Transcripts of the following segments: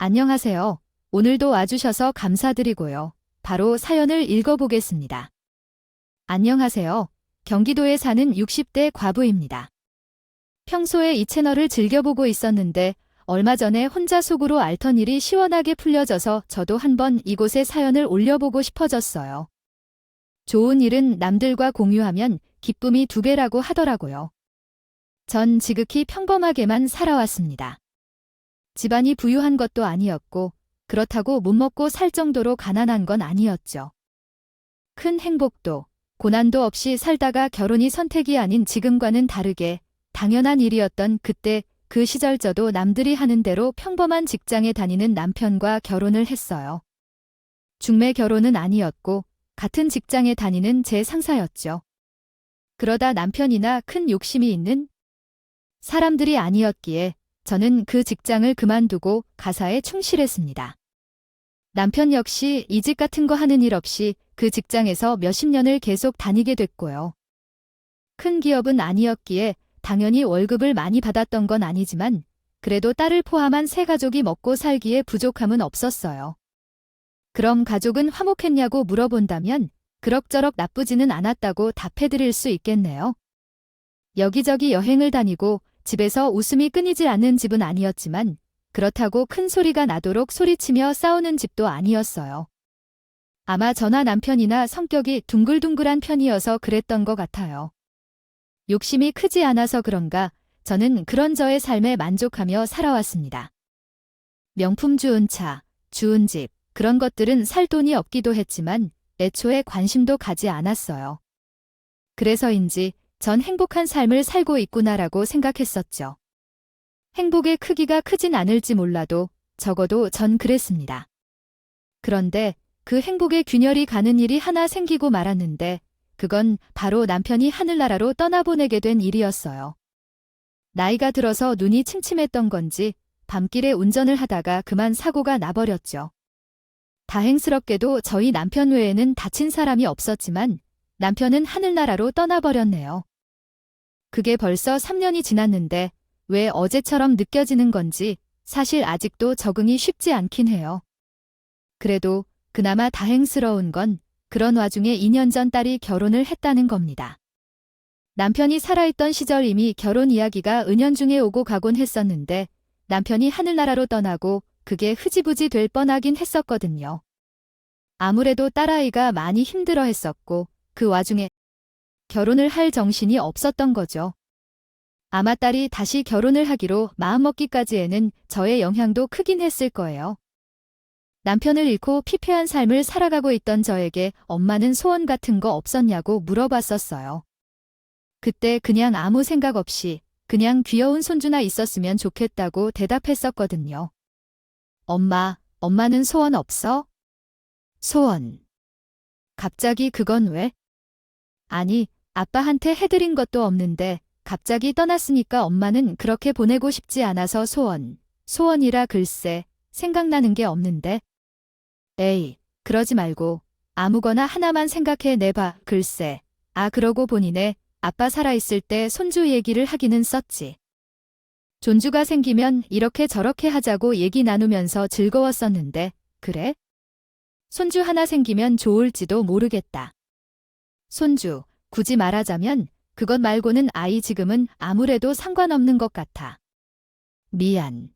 안녕하세요. 오늘도 와주셔서 감사드리고요. 바로 사연을 읽어보겠습니다. 안녕하세요. 경기도에 사는 60대 과부입니다. 평소에 이 채널을 즐겨보고 있었는데 얼마 전에 혼자 속으로 앓던 일이 시원하게 풀려져서 저도 한번 이곳에 사연을 올려보고 싶어졌어요. 좋은 일은 남들과 공유하면 기쁨이 2배라고 하더라고요. 전 지극히 평범하게만 살아왔습니다. 집안이 부유한 것도 아니었고 그렇다고 못 먹고 살 정도로 가난한 건 아니었죠. 큰 행복도 고난도 없이 살다가 결혼이 선택이 아닌 지금과는 다르게 당연한 일이었던 그때 그 시절 저도 남들이 하는 대로 평범한 직장에 다니는 남편과 결혼을 했어요. 중매 결혼은 아니었고 같은 직장에 다니는 제 상사였죠. 그러다 남편이나 큰 욕심이 있는 사람들이 아니었기에 저는 그 직장을 그만두고 가사에 충실했습니다. 남편 역시 이직 같은 거 하는 일 없이 그 직장에서 몇십 년을 계속 다니게 됐고요. 큰 기업은 아니었기에 당연히 월급을 많이 받았던 건 아니지만 그래도 딸을 포함한 세 가족이 먹고 살기에 부족함은 없었어요. 그럼 가족은 화목했냐고 물어본다면 그럭저럭 나쁘지는 않았다고 답해드릴 수 있겠네요. 여기저기 여행을 다니고 집에서 웃음이 끊이질 않는 집은 아니었지만 그렇다고 큰 소리가 나도록 소리치며 싸우는 집도 아니었어요. 아마 저나 남편이나 성격이 둥글둥글한 편이어서 그랬던 것 같아요. 욕심이 크지 않아서 그런가 저는 그런 저의 삶에 만족하며 살아왔습니다. 명품 주운 차, 주운 집, 그런 것들은 살 돈이 없기도 했지만 애초에 관심도 가지 않았어요. 그래서인지 전 행복한 삶을 살고 있구나라고 생각했었죠. 행복의 크기가 크진 않을지 몰라도 적어도 전 그랬습니다. 그런데 그 행복의 균열이 가는 일이 하나 생기고 말았는데 그건 바로 남편이 하늘나라로 떠나보내게 된 일이었어요. 나이가 들어서 눈이 침침했던 건지 밤길에 운전을 하다가 그만 사고가 나버렸죠. 다행스럽게도 저희 남편 외에는 다친 사람이 없었지만 남편은 하늘나라로 떠나버렸네요. 그게 벌써 3년이 지났는데 왜 어제처럼 느껴지는 건지 사실 아직도 적응이 쉽지 않긴 해요. 그래도 그나마 다행스러운 건 그런 와중에 2년 전 딸이 결혼을 했다는 겁니다. 남편이 살아있던 시절 이미 결혼 이야기가 은연중에 오고 가곤 했었는데 남편이 하늘나라로 떠나고 그게 흐지부지 될 뻔하긴 했었거든요. 아무래도 딸아이가 많이 힘들어했었고 그 와중에 결혼을 할 정신이 없었던 거죠. 아마 딸이 다시 결혼을 하기로 마음먹기까지에는 저의 영향도 크긴 했을 거예요. 남편을 잃고 피폐한 삶을 살아가고 있던 저에게 엄마는 소원 같은 거 없었냐고 물어봤었어요. 그때 그냥 아무 생각 없이 그냥 귀여운 손주나 있었으면 좋겠다고 대답했었거든요. 엄마는 소원 없어? 소원. 갑자기 그건 왜? 아니, 아빠한테 해드린 것도 없는데 갑자기 떠났으니까 엄마는 그렇게 보내고 싶지 않아서 소원이라 글쎄 생각나는 게 없는데. 에이, 그러지 말고 아무거나 하나만 생각해 내봐. 글쎄. 그러고 보니네 아빠 살아있을 때 손주 얘기를 하기는 썼지. 존주가 생기면 이렇게 저렇게 하자고 얘기 나누면서 즐거웠었는데 그래? 손주 하나 생기면 좋을지도 모르겠다. 손주, 굳이 말하자면 그것 말고는 아이 지금은 아무래도 상관없는 것 같아. 미안.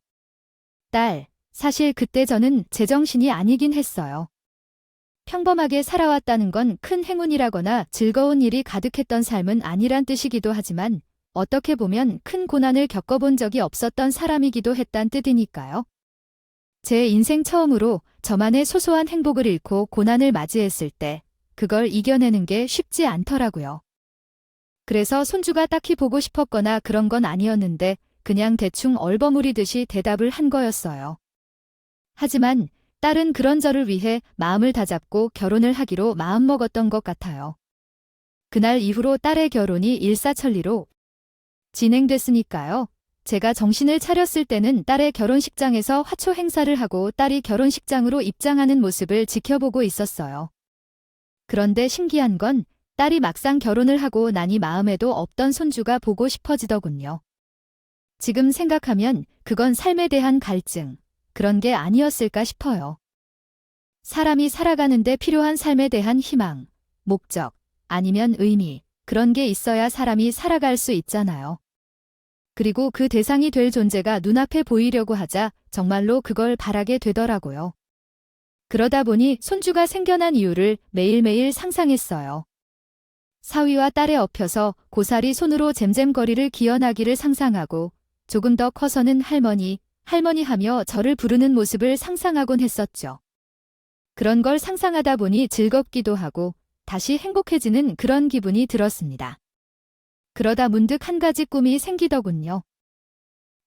딸, 사실 그때 저는 제정신이 아니긴 했어요. 평범하게 살아왔다는 건 큰 행운이라거나 즐거운 일이 가득했던 삶은 아니란 뜻이기도 하지만 어떻게 보면 큰 고난을 겪어본 적이 없었던 사람이기도 했단 뜻이니까요. 제 인생 처음으로 저만의 소소한 행복을 잃고 고난을 맞이했을 때 그걸 이겨내는 게 쉽지 않더라고요. 그래서 손주가 딱히 보고 싶었거나 그런 건 아니었는데 그냥 대충 얼버무리듯이 대답을 한 거였어요. 하지만 딸은 그런 저를 위해 마음을 다잡고 결혼을 하기로 마음먹었던 것 같아요. 그날 이후로 딸의 결혼이 일사천리로 진행됐으니까요. 제가 정신을 차렸을 때는 딸의 결혼식장에서 화초 행사를 하고 딸이 결혼식장으로 입장하는 모습을 지켜보고 있었어요. 그런데 신기한 건 딸이 막상 결혼을 하고 나니 마음에도 없던 손주가 보고 싶어지더군요. 지금 생각하면 그건 삶에 대한 갈증, 그런 게 아니었을까 싶어요. 사람이 살아가는데 필요한 삶에 대한 희망, 목적, 아니면 의미, 그런 게 있어야 사람이 살아갈 수 있잖아요. 그리고 그 대상이 될 존재가 눈앞에 보이려고 하자 정말로 그걸 바라게 되더라고요. 그러다 보니 손주가 생겨난 이유를 매일매일 상상했어요. 사위와 딸에 엎혀서 고사리 손으로 잼잼거리를 기어나기를 상상하고 조금 더 커서는 할머니, 할머니 하며 저를 부르는 모습을 상상하곤 했었죠. 그런 걸 상상하다 보니 즐겁기도 하고 다시 행복해지는 그런 기분이 들었습니다. 그러다 문득 한 가지 꿈이 생기더군요.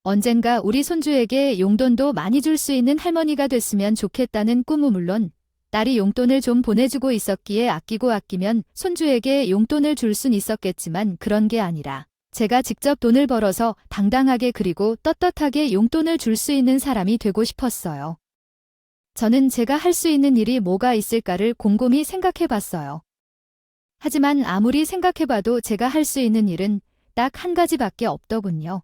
언젠가 우리 손주에게 용돈도 많이 줄 수 있는 할머니가 됐으면 좋겠다는 꿈은 물론 딸이 용돈을 좀 보내주고 있었기에 아끼면 손주에게 용돈을 줄 순 있었겠지만 그런 게 아니라 제가 직접 돈을 벌어서 당당하게 그리고 떳떳하게 용돈을 줄 수 있는 사람이 되고 싶었어요. 저는 제가 할 수 있는 일이 뭐가 있을까를 곰곰이 생각해 봤어요. 하지만 아무리 생각해봐도 제가 할 수 있는 일은 딱 한 가지밖에 없더군요.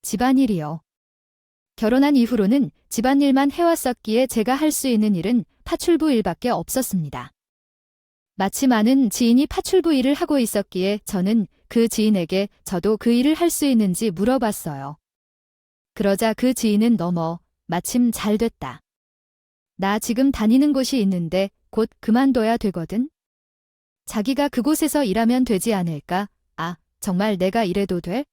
집안일이요. 결혼한 이후로는 집안일만 해왔었기에 제가 할 수 있는 일은 파출부 일밖에 없었습니다. 마치 많은 지인이 파출부 일을 하고 있었기에 저는 그 지인에게 저도 그 일을 할 수 있는지 물어봤어요. 그러자 그 지인은 마침 잘 됐다. 나 지금 다니는 곳이 있는데 곧 그만둬야 되거든? 자기가 그곳에서 일하면 되지 않을까? 아, 정말 내가 일해도 돼?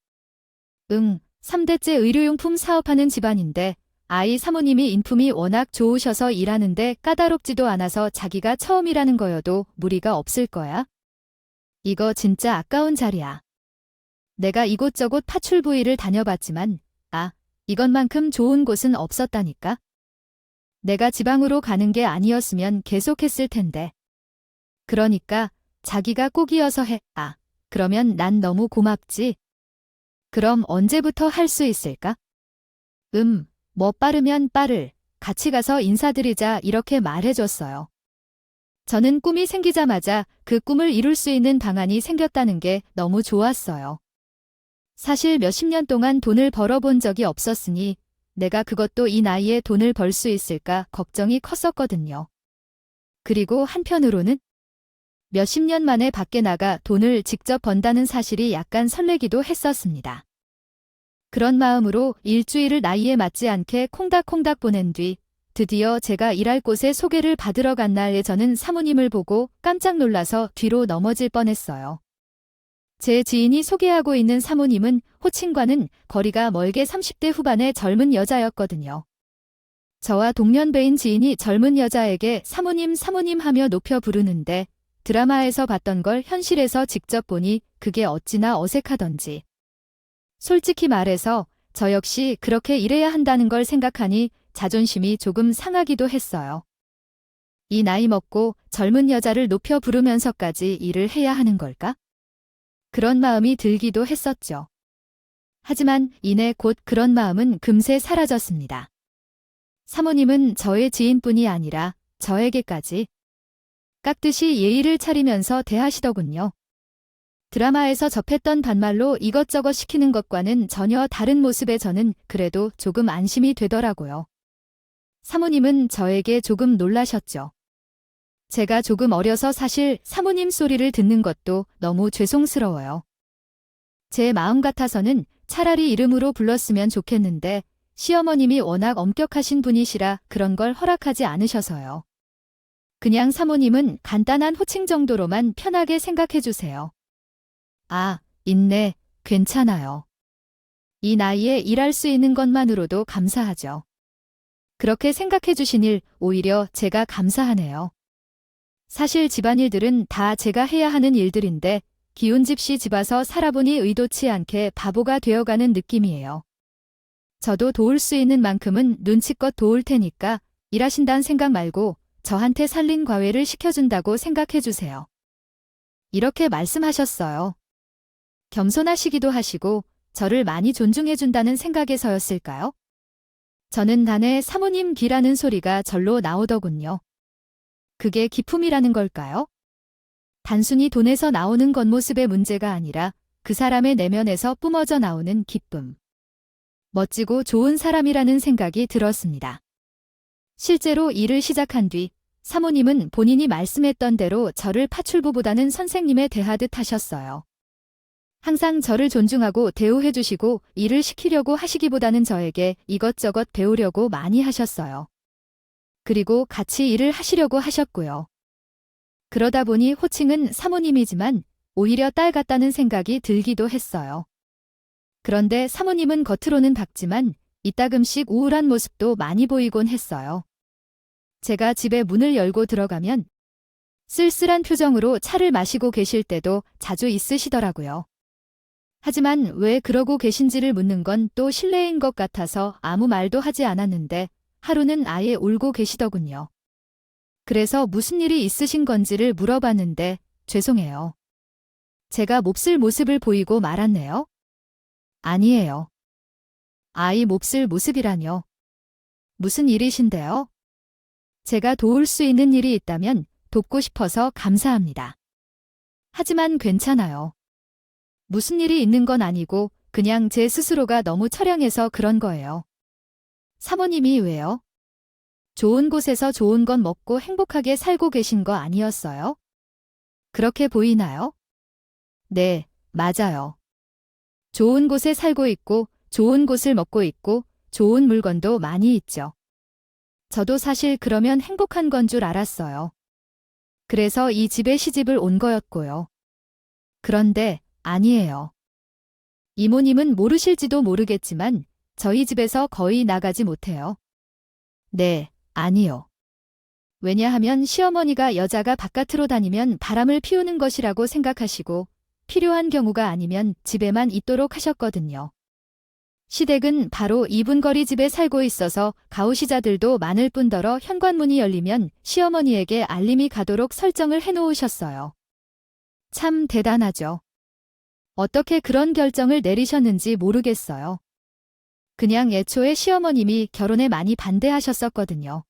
응, 3대째 의료용품 사업하는 집안인데 아이 사모님이 인품이 워낙 좋으셔서 일하는데 까다롭지도 않아서 자기가 처음 일하는 거여도 무리가 없을 거야. 이거 진짜 아까운 자리야. 내가 이곳저곳 파출부 일을 다녀봤지만 이것만큼 좋은 곳은 없었다니까. 내가 지방으로 가는 게 아니었으면 계속했을 텐데. 그러니까 자기가 꼭이어서 해. 그러면 난 너무 고맙지. 그럼 언제부터 할 수 있을까? 빠르면 빠를. 같이 가서 인사드리자 이렇게 말해줬어요. 저는 꿈이 생기자마자 그 꿈을 이룰 수 있는 방안이 생겼다는 게 너무 좋았어요. 사실 몇십 년 동안 돈을 벌어본 적이 없었으니 내가 그것도 이 나이에 돈을 벌 수 있을까 걱정이 컸었거든요. 그리고 한편으로는 몇십 년 만에 밖에 나가 돈을 직접 번다는 사실이 약간 설레기도 했었습니다. 그런 마음으로 일주일을 나이에 맞지 않게 콩닥콩닥 보낸 뒤 드디어 제가 일할 곳에 소개를 받으러 간 날에 저는 사모님을 보고 깜짝 놀라서 뒤로 넘어질 뻔했어요. 제 지인이 소개하고 있는 사모님은 호칭과는 거리가 멀게 30대 후반의 젊은 여자였거든요. 저와 동년배인 지인이 젊은 여자에게 사모님 사모님 하며 높여 부르는데 드라마에서 봤던 걸 현실에서 직접 보니 그게 어찌나 어색하던지. 솔직히 말해서 저 역시 그렇게 일해야 한다는 걸 생각하니 자존심이 조금 상하기도 했어요. 이 나이 먹고 젊은 여자를 높여 부르면서까지 일을 해야 하는 걸까? 그런 마음이 들기도 했었죠. 하지만 이내 곧 그런 마음은 금세 사라졌습니다. 사모님은 저의 지인뿐이 아니라 저에게까지 깍듯이 예의를 차리면서 대하시더군요. 드라마에서 접했던 반말로 이것저것 시키는 것과는 전혀 다른 모습에 저는 그래도 조금 안심이 되더라고요. 사모님은 저에게 조금 놀라셨죠. 제가 조금 어려서 사실 사모님 소리를 듣는 것도 너무 죄송스러워요. 제 마음 같아서는 차라리 이름으로 불렀으면 좋겠는데 시어머님이 워낙 엄격하신 분이시라 그런 걸 허락하지 않으셔서요. 그냥 사모님은 간단한 호칭 정도로만 편하게 생각해 주세요. 있네, 괜찮아요. 이 나이에 일할 수 있는 것만으로도 감사하죠. 그렇게 생각해 주시니 오히려 제가 감사하네요. 사실 집안일들은 다 제가 해야 하는 일들인데 기운집시 집 와서 살아보니 의도치 않게 바보가 되어가는 느낌이에요. 저도 도울 수 있는 만큼은 눈치껏 도울 테니까 일하신다는 생각 말고 저한테 살린 과외를 시켜준다고 생각해 주세요. 이렇게 말씀하셨어요. 겸손하시기도 하시고 저를 많이 존중해준다는 생각에서였을까요? 저는 단에 사모님 기라는 소리가 절로 나오더군요. 그게 기품이라는 걸까요? 단순히 돈에서 나오는 겉모습의 문제가 아니라 그 사람의 내면에서 뿜어져 나오는 기쁨. 멋지고 좋은 사람이라는 생각이 들었습니다. 실제로 일을 시작한 뒤 사모님은 본인이 말씀했던 대로 저를 파출부보다는 선생님에 대하듯 하셨어요. 항상 저를 존중하고 대우해 주시고 일을 시키려고 하시기보다는 저에게 이것저것 배우려고 많이 하셨어요. 그리고 같이 일을 하시려고 하셨고요. 그러다 보니 호칭은 사모님이지만 오히려 딸 같다는 생각이 들기도 했어요. 그런데 사모님은 겉으로는 밝지만 이따금씩 우울한 모습도 많이 보이곤 했어요. 제가 집에 문을 열고 들어가면 쓸쓸한 표정으로 차를 마시고 계실 때도 자주 있으시더라고요. 하지만 왜 그러고 계신지를 묻는 건 또 실례인 것 같아서 아무 말도 하지 않았는데 하루는 아예 울고 계시더군요. 그래서 무슨 일이 있으신 건지를 물어봤는데 죄송해요. 제가 몹쓸 모습을 보이고 말았네요. 아니에요. 아이 몹쓸 모습이라뇨. 무슨 일이신데요? 제가 도울 수 있는 일이 있다면 돕고 싶어서 감사합니다. 하지만 괜찮아요. 무슨 일이 있는 건 아니고 그냥 제 스스로가 너무 처량해서 그런 거예요. 사모님이 왜요? 좋은 곳에서 좋은 건 먹고 행복하게 살고 계신 거 아니었어요? 그렇게 보이나요? 네, 맞아요. 좋은 곳에 살고 있고 좋은 곳을 먹고 있고 좋은 물건도 많이 있죠. 저도 사실 그러면 행복한 건 줄 알았어요. 그래서 이 집에 시집을 온 거였고요. 그런데 아니에요. 이모님은 모르실지도 모르겠지만 저희 집에서 거의 나가지 못해요. 네, 아니요. 왜냐하면 시어머니가 여자가 바깥으로 다니면 바람을 피우는 것이라고 생각하시고 필요한 경우가 아니면 집에만 있도록 하셨거든요. 시댁은 바로 2분 거리 집에 살고 있어서 가오시자들도 많을 뿐더러 현관문이 열리면 시어머니에게 알림이 가도록 설정을 해놓으셨어요. 참 대단하죠. 어떻게 그런 결정을 내리셨는지 모르겠어요. 그냥 애초에 시어머님이 결혼에 많이 반대하셨었거든요.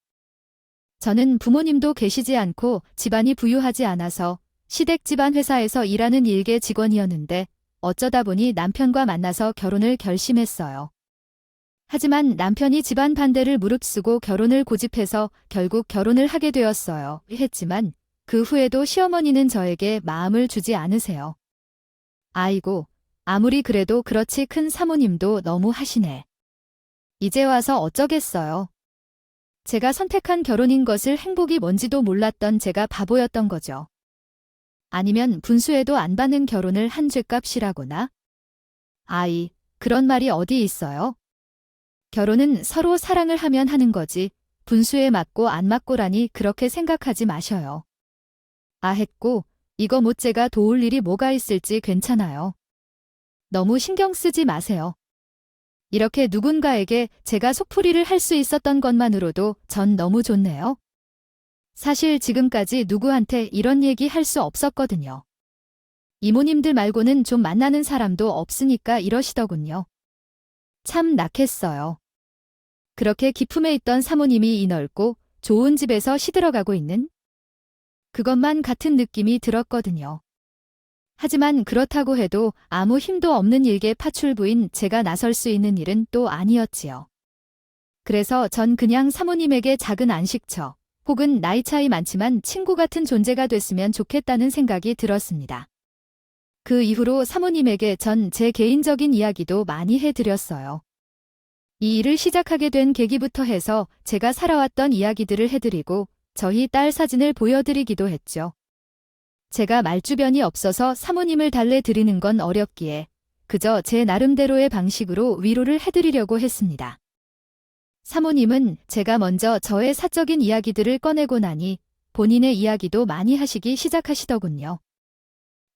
저는 부모님도 계시지 않고 집안이 부유하지 않아서 시댁 집안 회사에서 일하는 일개 직원이었는데 어쩌다 보니 남편과 만나서 결혼을 결심했어요. 하지만 남편이 집안 반대를 무릅쓰고 결혼을 고집해서 결국 결혼을 하게 되었어요. 했지만 그 후에도 시어머니는 저에게 마음을 주지 않으세요. 아이고, 아무리 그래도 그렇지 큰 사모님도 너무 하시네. 이제 와서 어쩌겠어요. 제가 선택한 결혼인 것을 행복이 뭔지도 몰랐던 제가 바보였던 거죠. 아니면 분수에도 안 받는 결혼을 한 죗값이라거나? 아이, 그런 말이 어디 있어요? 결혼은 서로 사랑을 하면 하는 거지 분수에 맞고 안 맞고라니 그렇게 생각하지 마셔요. 아 했고 이거 못 제가 도울 일이 뭐가 있을지 괜찮아요. 너무 신경 쓰지 마세요. 이렇게 누군가에게 제가 속풀이를 할 수 있었던 것만으로도 전 너무 좋네요. 사실 지금까지 누구한테 이런 얘기 할 수 없었거든요. 이모님들 말고는 좀 만나는 사람도 없으니까 이러시더군요. 참 낙했어요. 그렇게 기품에 있던 사모님이 이 넓고 좋은 집에서 시들어가고 있는 그것만 같은 느낌이 들었거든요. 하지만 그렇다고 해도 아무 힘도 없는 일개 파출부인 제가 나설 수 있는 일은 또 아니었지요. 그래서 전 그냥 사모님에게 작은 안식처 혹은 나이 차이 많지만 친구 같은 존재가 됐으면 좋겠다는 생각이 들었습니다. 그 이후로 사모님에게 전 제 개인적인 이야기도 많이 해드렸어요. 이 일을 시작하게 된 계기부터 해서 제가 살아왔던 이야기들을 해드리고 저희 딸 사진을 보여드리기도 했죠. 제가 말주변이 없어서 사모님을 달래드리는 건 어렵기에 그저 제 나름대로의 방식으로 위로를 해드리려고 했습니다. 사모님은 제가 먼저 저의 사적인 이야기들을 꺼내고 나니 본인의 이야기도 많이 하시기 시작하시더군요.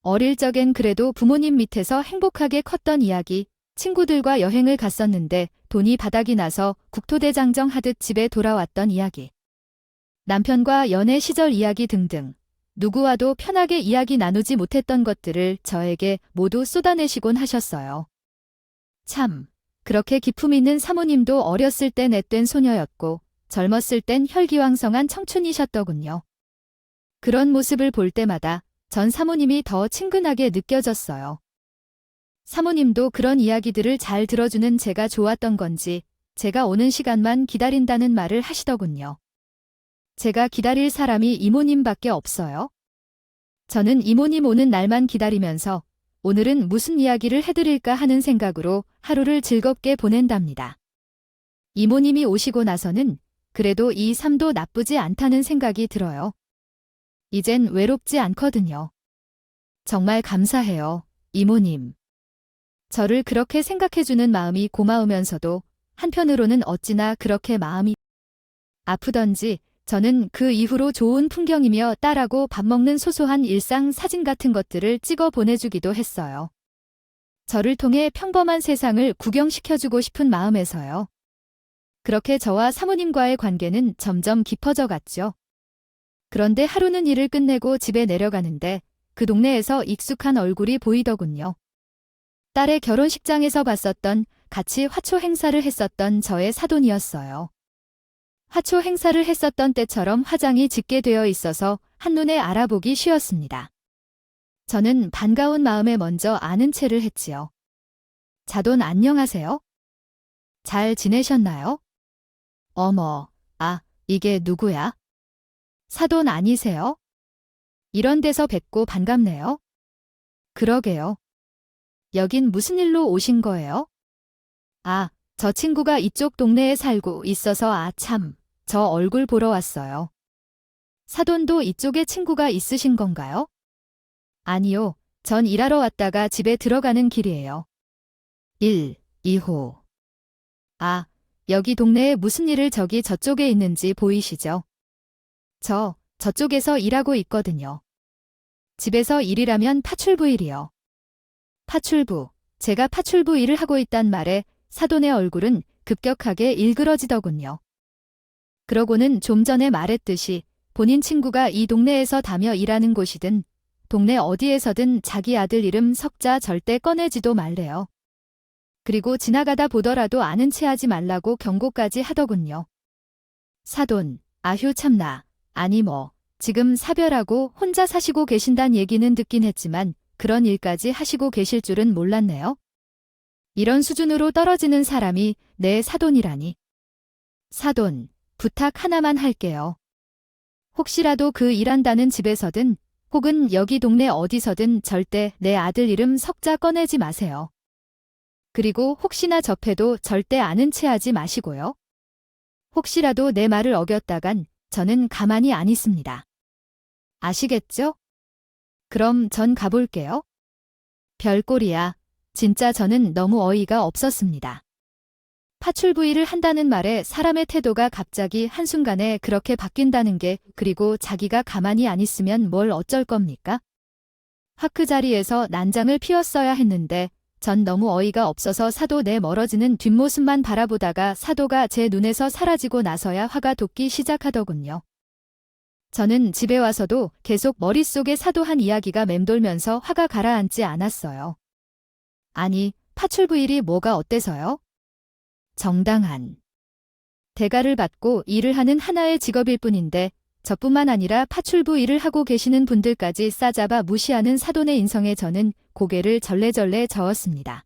어릴 적엔 그래도 부모님 밑에서 행복하게 컸던 이야기, 친구들과 여행을 갔었는데 돈이 바닥이 나서 국토대장정 하듯 집에 돌아왔던 이야기, 남편과 연애 시절 이야기 등등 누구와도 편하게 이야기 나누지 못했던 것들을 저에게 모두 쏟아내시곤 하셨어요. 참, 그렇게 기품 있는 사모님도 어렸을 땐 앳된 소녀였고 젊었을 땐 혈기왕성한 청춘이셨더군요. 그런 모습을 볼 때마다 전 사모님이 더 친근하게 느껴졌어요. 사모님도 그런 이야기들을 잘 들어주는 제가 좋았던 건지 제가 오는 시간만 기다린다는 말을 하시더군요. 제가 기다릴 사람이 이모님밖에 없어요. 저는 이모님 오는 날만 기다리면서 오늘은 무슨 이야기를 해드릴까 하는 생각으로 하루를 즐겁게 보낸답니다. 이모님이 오시고 나서는 그래도 이 삶도 나쁘지 않다는 생각이 들어요. 이젠 외롭지 않거든요. 정말 감사해요, 이모님. 저를 그렇게 생각해주는 마음이 고마우면서도 한편으로는 어찌나 그렇게 마음이 아프던지 저는 그 이후로 좋은 풍경이며 딸하고 밥 먹는 소소한 일상 사진 같은 것들을 찍어 보내주기도 했어요. 저를 통해 평범한 세상을 구경시켜주고 싶은 마음에서요. 그렇게 저와 사모님과의 관계는 점점 깊어져 갔죠. 그런데 하루는 일을 끝내고 집에 내려가는데 그 동네에서 익숙한 얼굴이 보이더군요. 딸의 결혼식장에서 봤었던 같이 화초 행사를 했었던 저의 사돈이었어요. 화초 행사를 했었던 때처럼 화장이 짙게 되어 있어서 한눈에 알아보기 쉬웠습니다. 저는 반가운 마음에 먼저 아는 체를 했지요. 자돈 안녕하세요? 잘 지내셨나요? 어머, 이게 누구야? 사돈 아니세요? 이런 데서 뵙고 반갑네요. 그러게요. 여긴 무슨 일로 오신 거예요? 저 친구가 이쪽 동네에 살고 있어서 저 얼굴 보러 왔어요. 사돈도 이쪽에 친구가 있으신 건가요? 아니요, 전 일하러 왔다가 집에 들어가는 길이에요. 2호. 여기 동네에 무슨 일을 저쪽에 있는지 보이시죠? 저쪽에서 일하고 있거든요. 집에서 일이라면 파출부 일이요. 파출부, 제가 파출부 일을 하고 있단 말에 사돈의 얼굴은 급격하게 일그러지더군요. 그러고는 좀 전에 말했듯이 본인 친구가 이 동네에서 다며 일하는 곳이든 동네 어디에서든 자기 아들 이름 석자 절대 꺼내지도 말래요. 그리고 지나가다 보더라도 아는 체 하지 말라고 경고까지 하더군요. 사돈, 아휴 참나. 아니 지금 사별하고 혼자 사시고 계신단 얘기는 듣긴 했지만 그런 일까지 하시고 계실 줄은 몰랐네요. 이런 수준으로 떨어지는 사람이 내 사돈이라니. 사돈, 부탁 하나만 할게요. 혹시라도 그 일한다는 집에서든 혹은 여기 동네 어디서든 절대 내 아들 이름 석자 꺼내지 마세요. 그리고 혹시나 접해도 절대 아는 체 하지 마시고요. 혹시라도 내 말을 어겼다간 저는 가만히 안 있습니다. 아시겠죠? 그럼 전 가볼게요. 별꼴이야. 진짜 저는 너무 어이가 없었습니다. 파출부 일을 한다는 말에 사람의 태도가 갑자기 한순간에 그렇게 바뀐다는 게 그리고 자기가 가만히 안 있으면 뭘 어쩔 겁니까? 화크 자리에서 난장을 피웠어야 했는데 전 너무 어이가 없어서 사도 내 멀어지는 뒷모습만 바라보다가 사도가 제 눈에서 사라지고 나서야 화가 돋기 시작하더군요. 저는 집에 와서도 계속 머릿속에 사도한 이야기가 맴돌면서 화가 가라앉지 않았어요. 아니, 파출부 일이 뭐가 어때서요? 정당한 대가를 받고 일을 하는 하나의 직업일 뿐인데 저뿐만 아니라 파출부 일을 하고 계시는 분들까지 싸잡아 무시하는 사돈의 인성에 저는 고개를 절레절레 저었습니다.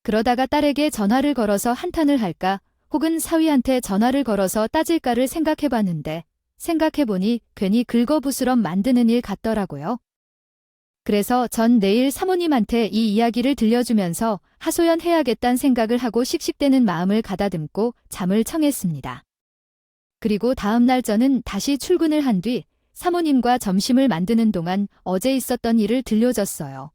그러다가 딸에게 전화를 걸어서 한탄을 할까 혹은 사위한테 전화를 걸어서 따질까를 생각해봤는데 생각해보니 괜히 긁어부스럼 만드는 일 같더라고요. 그래서 전 내일 사모님한테 이 이야기를 들려주면서 하소연해야겠다는 생각을 하고 씩씩대는 마음을 가다듬고 잠을 청했습니다. 그리고 다음 날 저는 다시 출근을 한 뒤 사모님과 점심을 만드는 동안 어제 있었던 일을 들려줬어요.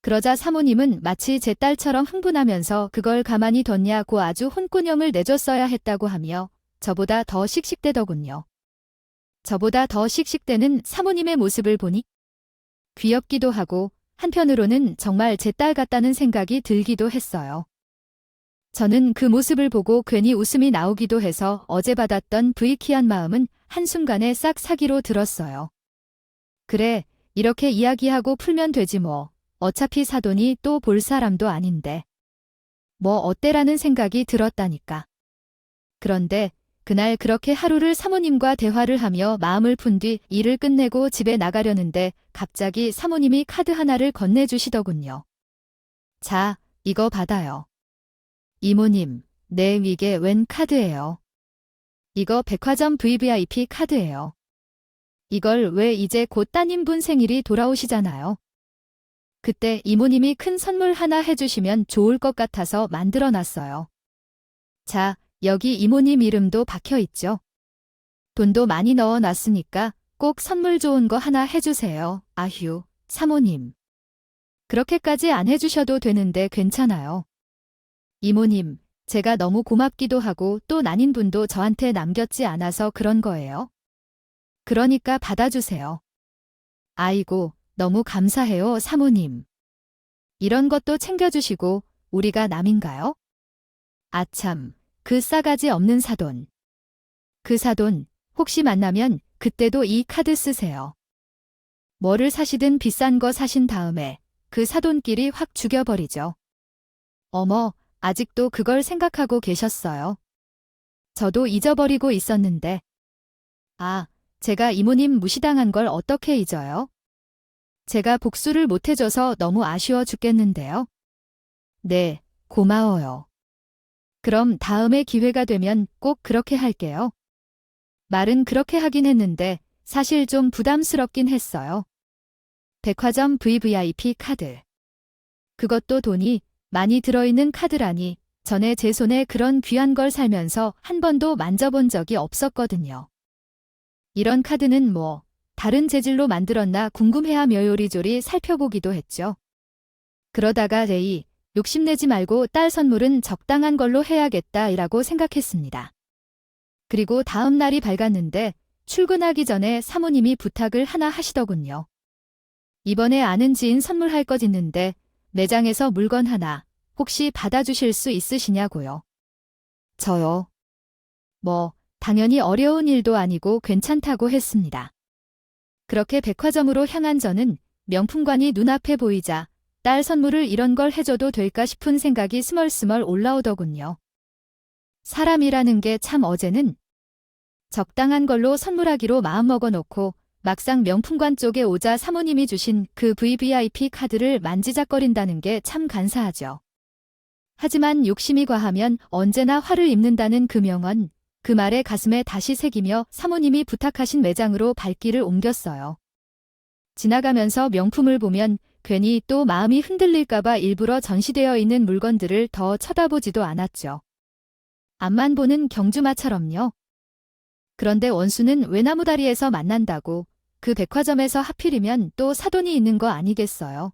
그러자 사모님은 마치 제 딸처럼 흥분하면서 그걸 가만히 뒀냐고 아주 혼꾸녕을 내줬어야 했다고 하며 저보다 더 씩씩대더군요. 저보다 더 씩씩대는 사모님의 모습을 보니 귀엽기도 하고 한편으로는 정말 제 딸 같다는 생각이 들기도 했어요. 저는 그 모습을 보고 괜히 웃음이 나오기도 해서 어제 받았던 불이키한 마음은 한순간에 싹 사기로 들었어요. 그래, 이렇게 이야기하고 풀면 되지 뭐. 어차피 사돈이 또 볼 사람도 아닌데. 뭐 어때라는 생각이 들었다니까. 그런데 그날 그렇게 하루를 사모님과 대화를 하며 마음을 푼 뒤 일을 끝내고 집에 나가려는데 갑자기 사모님이 카드 하나를 건네주시더군요. 자, 이거 받아요. 이모님, 내 위게 웬 카드예요? 이거 백화점 VVIP 카드예요. 이걸 왜 이제 곧 따님분 생일이 돌아오시잖아요. 그때 이모님이 큰 선물 하나 해주시면 좋을 것 같아서 만들어 놨어요. 자, 여기 이모님 이름도 박혀 있죠. 돈도 많이 넣어 놨으니까 꼭 선물 좋은 거 하나 해주세요. 아휴, 사모님. 그렇게까지 안 해주셔도 되는데 괜찮아요. 이모님, 제가 너무 고맙기도 하고 또 난인분도 저한테 남겼지 않아서 그런 거예요. 그러니까 받아주세요. 아이고, 너무 감사해요, 사모님. 이런 것도 챙겨주시고 우리가 남인가요? 아참, 그 싸가지 없는 사돈. 그 사돈, 혹시 만나면 그때도 이 카드 쓰세요. 뭐를 사시든 비싼 거 사신 다음에 그 사돈끼리 확 죽여버리죠. 어머, 아직도 그걸 생각하고 계셨어요. 저도 잊어버리고 있었는데. 아, 제가 이모님 무시당한 걸 어떻게 잊어요? 제가 복수를 못해줘서 너무 아쉬워 죽겠는데요. 네, 고마워요. 그럼 다음에 기회가 되면 꼭 그렇게 할게요. 말은 그렇게 하긴 했는데 사실 좀 부담스럽긴 했어요. 백화점 VVIP 카드. 그것도 돈이 많이 들어있는 카드라니 전에 제 손에 그런 귀한 걸 살면서 한 번도 만져본 적이 없었거든요. 이런 카드는 뭐 다른 재질로 만들었나 궁금해하며 요리조리 살펴보기도 했죠. 그러다가 에이, 욕심내지 말고 딸 선물은 적당한 걸로 해야겠다라고 생각했습니다. 그리고 다음 날이 밝았는데 출근하기 전에 사모님이 부탁을 하나 하시더군요. 이번에 아는 지인 선물할 것 있는데 매장에서 물건 하나 혹시 받아주실 수 있으시냐고요. 저요. 뭐 당연히 어려운 일도 아니고 괜찮다고 했습니다. 그렇게 백화점으로 향한 저는 명품관이 눈앞에 보이자 딸 선물을 이런 걸 해줘도 될까 싶은 생각이 스멀스멀 올라오더군요. 사람이라는 게 참 어제는 적당한 걸로 선물하기로 마음먹어놓고 막상 명품관 쪽에 오자 사모님이 주신 그 VVIP 카드를 만지작거린다는 게 참 간사하죠. 하지만 욕심이 과하면 언제나 화를 입는다는 그 명언, 그 말에 가슴에 다시 새기며 사모님이 부탁하신 매장으로 발길을 옮겼어요. 지나가면서 명품을 보면 괜히 또 마음이 흔들릴까봐 일부러 전시되어 있는 물건들을 더 쳐다보지도 않았죠. 앞만 보는 경주마처럼요. 그런데 원수는 외나무다리에서 만난다고 그 백화점에서 하필이면 또 사돈이 있는 거 아니겠어요?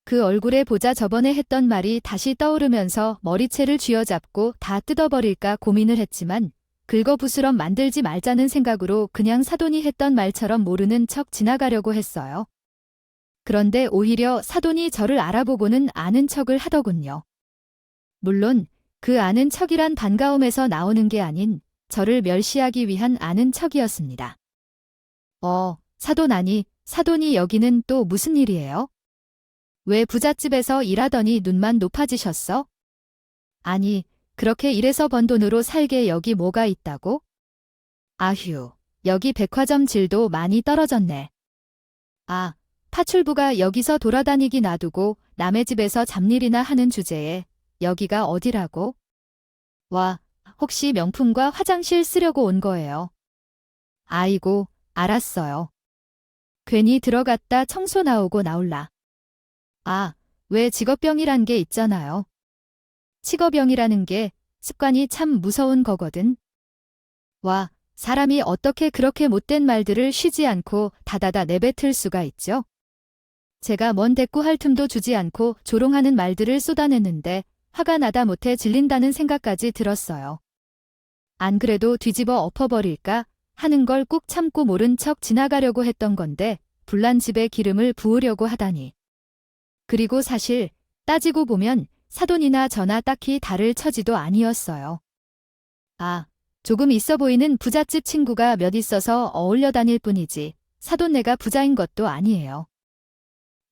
그 얼굴에 보자 저번에 했던 말이 다시 떠오르면서 머리채를 쥐어잡고 다 뜯어버릴까 고민을 했지만 긁어부스럼 만들지 말자는 생각으로 그냥 사돈이 했던 말처럼 모르는 척 지나가려고 했어요. 그런데 오히려 사돈이 저를 알아보고는 아는 척을 하더군요. 물론 그 아는 척이란 반가움에서 나오는 게 아닌 저를 멸시하기 위한 아는 척이었습니다. 사돈 아니, 사돈이 여기는 또 무슨 일이에요? 왜 부잣집에서 일하더니 눈만 높아지셨어? 아니, 그렇게 일해서 번 돈으로 살게 여기 뭐가 있다고? 아휴, 여기 백화점 질도 많이 떨어졌네. 아, 파출부가 여기서 돌아다니기 놔두고 남의 집에서 잡일이나 하는 주제에 여기가 어디라고? 와, 혹시 명품과 화장실 쓰려고 온 거예요? 아이고, 알았어요. 괜히 들어갔다 청소 나오고 나올라. 아, 왜 직업병이란 게 있잖아요. 직업병이라는 게 습관이 참 무서운 거거든. 와, 사람이 어떻게 그렇게 못된 말들을 쉬지 않고 다다다 내뱉을 수가 있죠? 제가 뭔 대꾸할 틈도 주지 않고 조롱하는 말들을 쏟아냈는데 화가 나다 못해 질린다는 생각까지 들었어요. 안 그래도 뒤집어 엎어버릴까 하는 걸 꾹 참고 모른 척 지나가려고 했던 건데 불난 집에 기름을 부으려고 하다니. 그리고 사실 따지고 보면 사돈이나 저나 딱히 다를 처지도 아니었어요. 아, 조금 있어 보이는 부잣집 친구가 몇 있어서 어울려 다닐 뿐이지 사돈네가 부자인 것도 아니에요.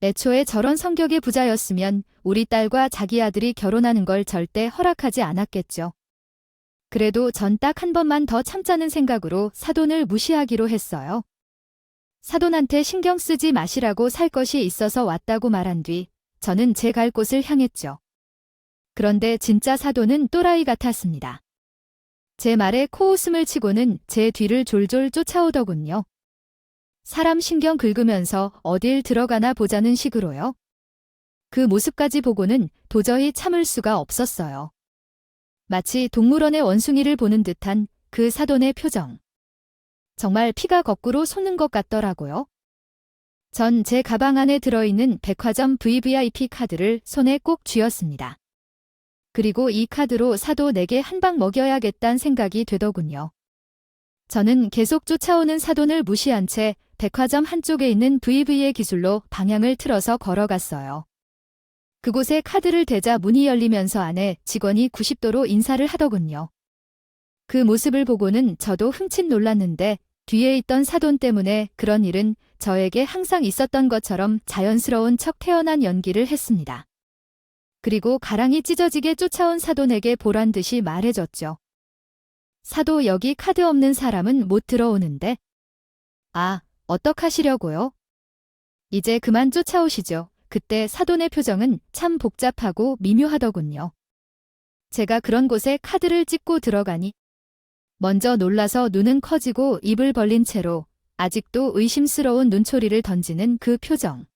애초에 저런 성격의 부자였으면 우리 딸과 자기 아들이 결혼하는 걸 절대 허락하지 않았겠죠. 그래도 전 딱 한 번만 더 참자는 생각으로 사돈을 무시하기로 했어요. 사돈한테 신경 쓰지 마시라고 살 것이 있어서 왔다고 말한 뒤 저는 제 갈 곳을 향했죠. 그런데 진짜 사돈은 또라이 같았습니다. 제 말에 코웃음을 치고는 제 뒤를 졸졸 쫓아오더군요. 사람 신경 긁으면서 어딜 들어가나 보자는 식으로요. 그 모습까지 보고는 도저히 참을 수가 없었어요. 마치 동물원의 원숭이를 보는 듯한 그 사돈의 표정. 정말 피가 거꾸로 솟는 것 같더라고요. 전 제 가방 안에 들어있는 백화점 VVIP 카드를 손에 꼭 쥐었습니다. 그리고 이 카드로 사돈에게 한 방 먹여야겠다는 생각이 되더군요. 저는 계속 쫓아오는 사돈을 무시한 채 백화점 한쪽에 있는 VV의 기술로 방향을 틀어서 걸어갔어요. 그곳에 카드를 대자 문이 열리면서 안에 직원이 90도로 인사를 하더군요. 그 모습을 보고는 저도 흠칫 놀랐는데 뒤에 있던 사돈 때문에 그런 일은 저에게 항상 있었던 것처럼 자연스러운 척 태어난 연기를 했습니다. 그리고 가랑이 찢어지게 쫓아온 사돈에게 보란 듯이 말해줬죠. 사도 여기 카드 없는 사람은 못 들어오는데. 아, 어떡하시려고요? 이제 그만 쫓아오시죠. 그때 사돈의 표정은 참 복잡하고 미묘하더군요. 제가 그런 곳에 카드를 찍고 들어가니 먼저 놀라서 눈은 커지고 입을 벌린 채로 아직도 의심스러운 눈초리를 던지는 그 표정.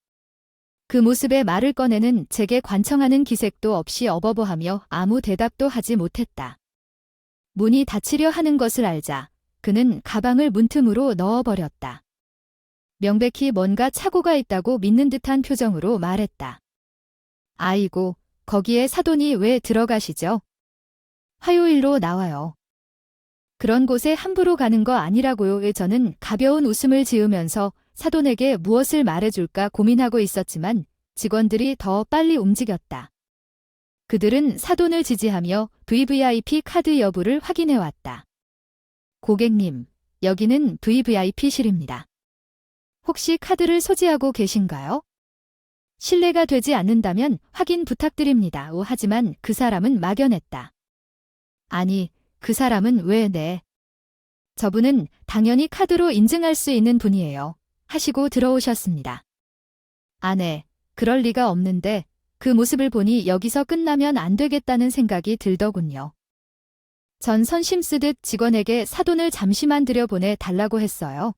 그 모습에 말을 꺼내는 제게 관청하는 기색도 없이 어버버하며 아무 대답도 하지 못했다. 문이 닫히려 하는 것을 알자 그는 가방을 문틈으로 넣어버렸다. 명백히 뭔가 착오가 있다고 믿는 듯한 표정으로 말했다. 아이고, 거기에 사돈이 왜 들어가시죠? 화요일로 나와요. 그런 곳에 함부로 가는 거 아니라고요. 저는 가벼운 웃음을 지으면서 사돈에게 무엇을 말해줄까 고민하고 있었지만 직원들이 더 빨리 움직였다. 그들은 사돈을 지지하며 VVIP 카드 여부를 확인해왔다. 고객님, 여기는 VVIP실입니다. 혹시 카드를 소지하고 계신가요? 실례가 되지 않는다면 확인 부탁드립니다. 하지만 그 사람은 막연했다. 아니, 그 사람은 왜 네? 저분은 당연히 카드로 인증할 수 있는 분이에요. 하시고 들어오셨습니다. 아, 네. 그럴 리가 없는데 그 모습을 보니 여기서 끝나면 안 되겠다는 생각이 들더군요. 전 선심 쓰듯 직원에게 사돈을 잠시만 들여보내 달라고 했어요.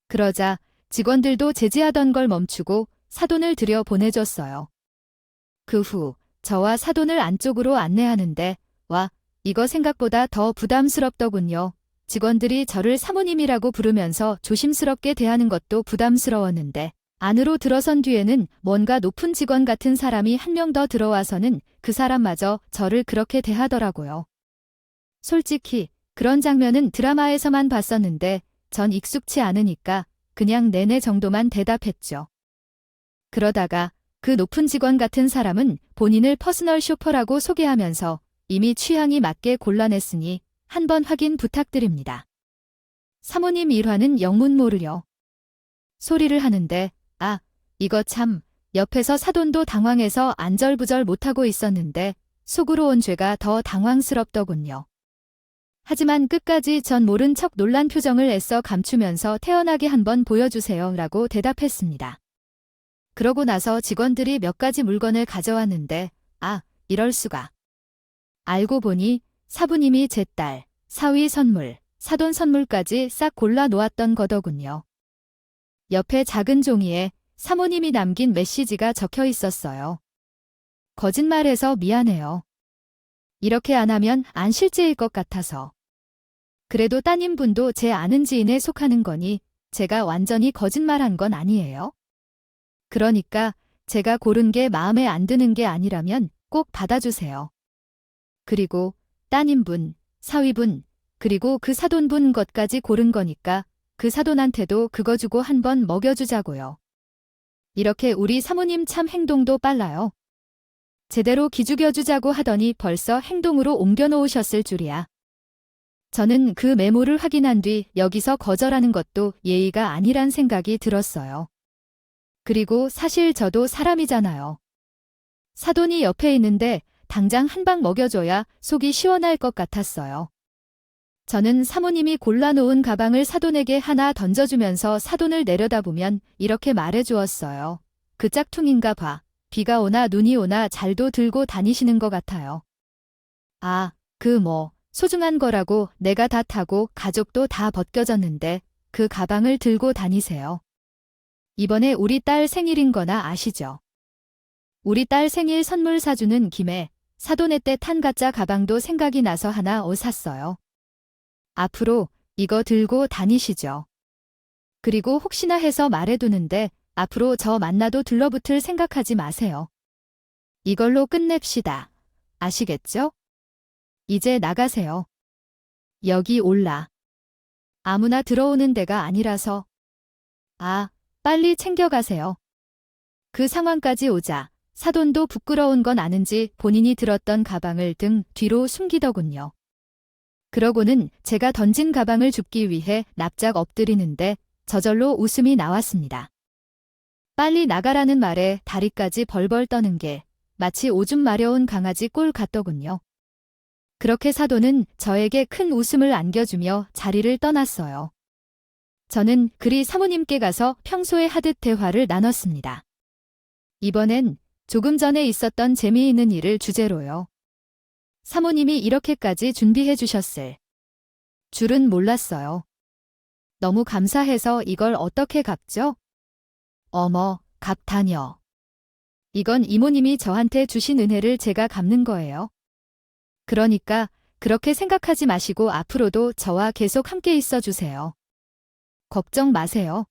그러자 직원들도 제지하던 걸 멈추고 사돈을 들여보내줬어요. 그 후 저와 사돈을 안쪽으로 안내하는데 와, 이거 생각보다 더 부담스럽더군요. 직원들이 저를 사모님이라고 부르면서 조심스럽게 대하는 것도 부담스러웠는데 안으로 들어선 뒤에는 뭔가 높은 직원 같은 사람이 한 명 더 들어와서는 그 사람마저 저를 그렇게 대하더라고요. 솔직히 그런 장면은 드라마에서만 봤었는데 전 익숙치 않으니까 그냥 네네 정도만 대답했죠. 그러다가 그 높은 직원 같은 사람은 본인을 퍼스널 쇼퍼라고 소개하면서 이미 취향이 맞게 골라냈으니 한번 확인 부탁드립니다. 사모님 일화는 영문 모르려. 소리를 하는데 아, 이거 참 옆에서 사돈도 당황해서 안절부절 못하고 있었는데 속으로 온 죄가 더 당황스럽더군요. 하지만 끝까지 전 모른 척 놀란 표정을 애써 감추면서 태연하게 한번 보여주세요 라고 대답했습니다. 그러고 나서 직원들이 몇 가지 물건을 가져왔는데 아, 이럴 수가. 알고 보니 사부님이 제 딸, 사위 선물, 사돈 선물까지 싹 골라 놓았던 거더군요. 옆에 작은 종이에 사모님이 남긴 메시지가 적혀 있었어요. 거짓말해서 미안해요. 이렇게 안 하면 안 실제일 것 같아서. 그래도 따님분도 제 아는 지인에 속하는 거니 제가 완전히 거짓말한 건 아니에요. 그러니까 제가 고른 게 마음에 안 드는 게 아니라면 꼭 받아주세요. 그리고 따님분, 사위분, 그리고 그 사돈분 것까지 고른 거니까 그 사돈한테도 그거 주고 한번 먹여주자고요. 이렇게 우리 사모님 참 행동도 빨라요. 제대로 기죽여주자고 하더니 벌써 행동으로 옮겨놓으셨을 줄이야. 저는 그 메모를 확인한 뒤 여기서 거절하는 것도 예의가 아니란 생각이 들었어요. 그리고 사실 저도 사람이잖아요. 사돈이 옆에 있는데 당장 한 방 먹여줘야 속이 시원할 것 같았어요. 저는 사모님이 골라놓은 가방을 사돈에게 하나 던져주면서 사돈을 내려다보면 이렇게 말해주었어요. 그 짝퉁인가 봐. 비가 오나 눈이 오나 잘도 들고 다니시는 것 같아요. 아, 소중한 거라고 내가 다 타고 가족도 다 벗겨졌는데 그 가방을 들고 다니세요. 이번에 우리 딸 생일인 거나 아시죠? 우리 딸 생일 선물 사주는 김에 사돈의 때 탄 가짜 가방도 생각이 나서 하나 샀어요. 앞으로 이거 들고 다니시죠. 그리고 혹시나 해서 말해두는데 앞으로 저 만나도 들러붙을 생각하지 마세요. 이걸로 끝냅시다. 아시겠죠? 이제 나가세요. 여기 올라. 아무나 들어오는 데가 아니라서. 아, 빨리 챙겨가세요. 그 상황까지 오자 사돈도 부끄러운 건 아는지 본인이 들었던 가방을 등 뒤로 숨기더군요. 그러고는 제가 던진 가방을 줍기 위해 납작 엎드리는데 저절로 웃음이 나왔습니다. 빨리 나가라는 말에 다리까지 벌벌 떠는 게 마치 오줌 마려운 강아지 꼴 같더군요. 그렇게 사돈은 저에게 큰 웃음을 안겨주며 자리를 떠났어요. 저는 그리 사모님께 가서 평소에 하듯 대화를 나눴습니다. 이번엔 조금 전에 있었던 재미있는 일을 주제로요. 사모님이 이렇게까지 준비해 주셨을 줄은 몰랐어요. 너무 감사해서 이걸 어떻게 갚죠? 어머, 갚다녀. 이건 이모님이 저한테 주신 은혜를 제가 갚는 거예요. 그러니까 그렇게 생각하지 마시고 앞으로도 저와 계속 함께 있어 주세요. 걱정 마세요.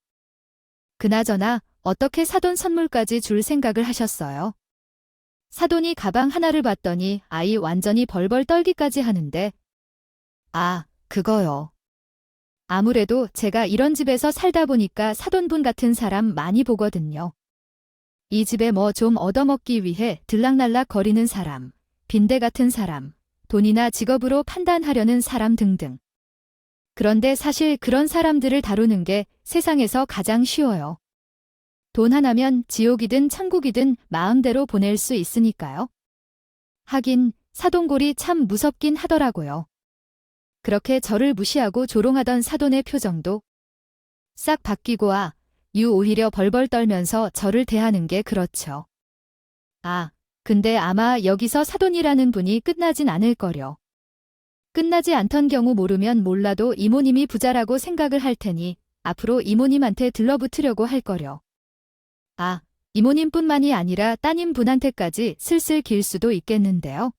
그나저나 어떻게 사돈 선물까지 줄 생각을 하셨어요? 사돈이 가방 하나를 봤더니 아이 완전히 벌벌 떨기까지 하는데 아, 그거요. 아무래도 제가 이런 집에서 살다 보니까 사돈분 같은 사람 많이 보거든요. 이 집에 뭐 좀 얻어먹기 위해 들락날락 거리는 사람, 빈대 같은 사람, 돈이나 직업으로 판단하려는 사람 등등. 그런데 사실 그런 사람들을 다루는 게 세상에서 가장 쉬워요. 돈 하나면 지옥이든 천국이든 마음대로 보낼 수 있으니까요. 하긴 사돈골이 참 무섭긴 하더라고요. 그렇게 저를 무시하고 조롱하던 사돈의 표정도 싹 바뀌고 오히려 벌벌 떨면서 저를 대하는 게 그렇죠. 아, 근데 아마 여기서 사돈이라는 분이 끝나진 않을 거려. 끝나지 않던 경우 모르면 몰라도 이모님이 부자라고 생각을 할 테니 앞으로 이모님한테 들러붙으려고 할 거려. 아, 이모님뿐만이 아니라 따님분한테까지 슬슬 길 수도 있겠는데요.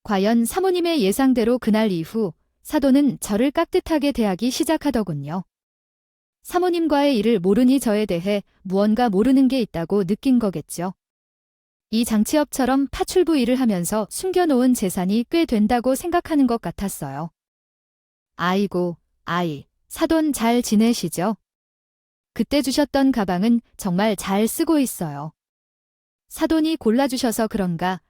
과연 사모님의 예상대로 그날 이후 사돈은 저를 깍듯하게 대하기 시작하더군요. 사모님과의 일을 모르니 저에 대해 무언가 모르는 게 있다고 느낀 거겠죠. 이 장치업처럼 파출부 일을 하면서 숨겨놓은 재산이 꽤 된다고 생각하는 것 같았어요. 아이고, 사돈 잘 지내시죠? 그때 주셨던 가방은 정말 잘 쓰고 있어요. 사돈이 골라주셔서 그런가,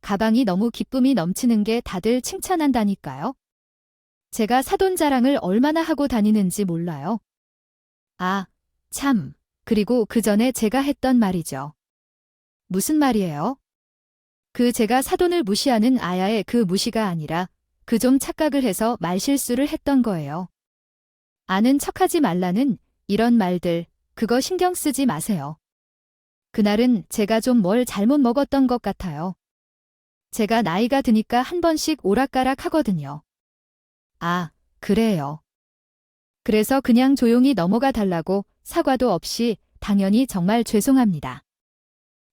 가방이 너무 기쁨이 넘치는 게 다들 칭찬한다니까요. 제가 사돈 자랑을 얼마나 하고 다니는지 몰라요. 아, 참, 그리고 그 전에 제가 했던 말이죠. 무슨 말이에요? 제가 사돈을 무시하는 아야의 그 무시가 아니라 그 좀 착각을 해서 말실수를 했던 거예요. 아는 척하지 말라는 이런 말들, 그거 신경 쓰지 마세요. 그날은 제가 좀 뭘 잘못 먹었던 것 같아요. 제가 나이가 드니까 한 번씩 오락가락 하거든요. 아, 그래요. 그래서 그냥 조용히 넘어가 달라고 사과도 없이 당연히 정말 죄송합니다.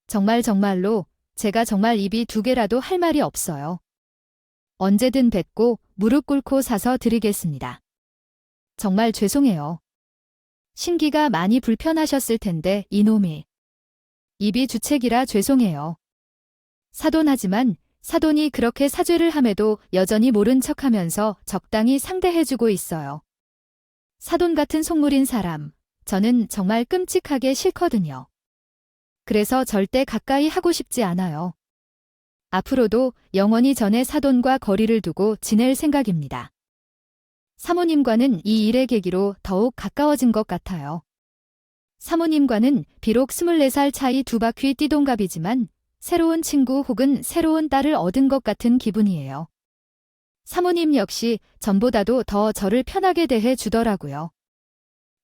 정말로 제가 정말 입이 두 개라도 할 말이 없어요. 언제든 뵙고 무릎 꿇고 사서 드리겠습니다. 정말 죄송해요. 신기가 많이 불편하셨을 텐데 이놈이. 입이 주책이라 죄송해요. 사돈하지만 사돈이 그렇게 사죄를 함에도 여전히 모른 척하면서 적당히 상대해주고 있어요. 사돈 같은 속물인 사람, 저는 정말 끔찍하게 싫거든요. 그래서 절대 가까이 하고 싶지 않아요. 앞으로도 영원히 전의 사돈과 거리를 두고 지낼 생각입니다. 사모님과는 이 일의 계기로 더욱 가까워진 것 같아요. 사모님과는 비록 24살 차이 두 바퀴 띠동갑이지만 새로운 친구 혹은 새로운 딸을 얻은 것 같은 기분이에요. 사모님 역시 전보다도 더 저를 편하게 대해 주더라고요.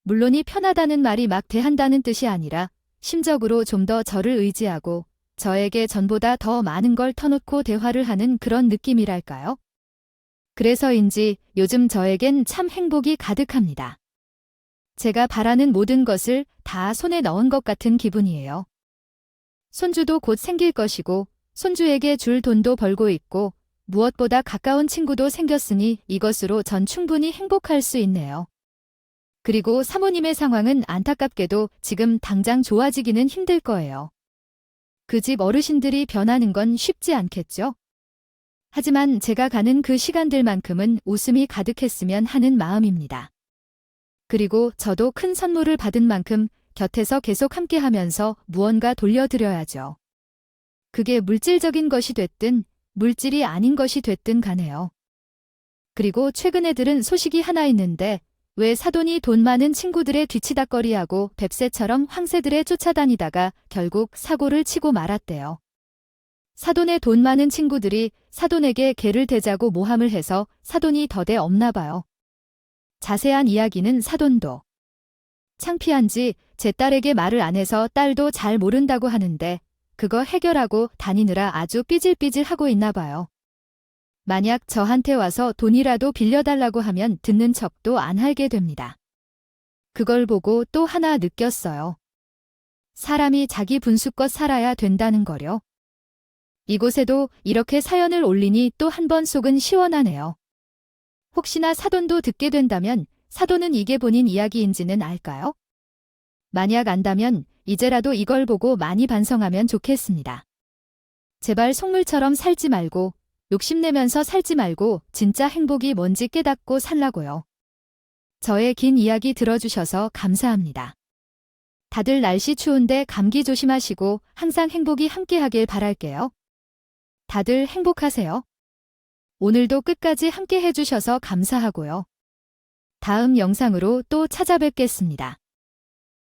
물론 이 편하다는 말이 막 대한다는 뜻이 아니라 심적으로 좀 더 저를 의지하고 저에게 전보다 더 많은 걸 터놓고 대화를 하는 그런 느낌이랄까요? 그래서인지 요즘 저에겐 참 행복이 가득합니다. 제가 바라는 모든 것을 다 손에 넣은 것 같은 기분이에요. 손주도 곧 생길 것이고 손주에게 줄 돈도 벌고 있고 무엇보다 가까운 친구도 생겼으니 이것으로 전 충분히 행복할 수 있네요. 그리고 사모님의 상황은 안타깝게도 지금 당장 좋아지기는 힘들 거예요. 그 집 어르신들이 변하는 건 쉽지 않겠죠? 하지만 제가 가는 그 시간들만큼은 웃음이 가득했으면 하는 마음입니다. 그리고 저도 큰 선물을 받은 만큼 곁에서 계속 함께하면서 무언가 돌려드려야죠. 그게 물질적인 것이 됐든 물질이 아닌 것이 됐든 가네요. 그리고 최근에 들은 소식이 하나 있는데 왜 사돈이 돈 많은 친구들의 뒤치다꺼리하고 뱁새처럼 황새들에 쫓아다니다가 결국 사고를 치고 말았대요. 사돈의 돈 많은 친구들이 사돈에게 개를 대자고 모함을 해서 사돈이 더대 없나 봐요. 자세한 이야기는 사돈도 창피한지 제 딸에게 말을 안 해서 딸도 잘 모른다고 하는데 그거 해결하고 다니느라 아주 삐질삐질하고 있나 봐요. 만약 저한테 와서 돈이라도 빌려달라고 하면 듣는 척도 안 하게 됩니다. 그걸 보고 또 하나 느꼈어요. 사람이 자기 분수껏 살아야 된다는 거요. 이곳에도 이렇게 사연을 올리니 또 한 번 속은 시원하네요. 혹시나 사돈도 듣게 된다면 사돈은 이게 본인 이야기인지는 알까요? 만약 안다면 이제라도 이걸 보고 많이 반성하면 좋겠습니다. 제발 속물처럼 살지 말고 욕심내면서 살지 말고 진짜 행복이 뭔지 깨닫고 살라고요. 저의 긴 이야기 들어주셔서 감사합니다. 다들 날씨 추운데 감기 조심하시고 항상 행복이 함께하길 바랄게요. 다들 행복하세요. 오늘도 끝까지 함께 해주셔서 감사하고요. 다음 영상으로 또 찾아뵙겠습니다.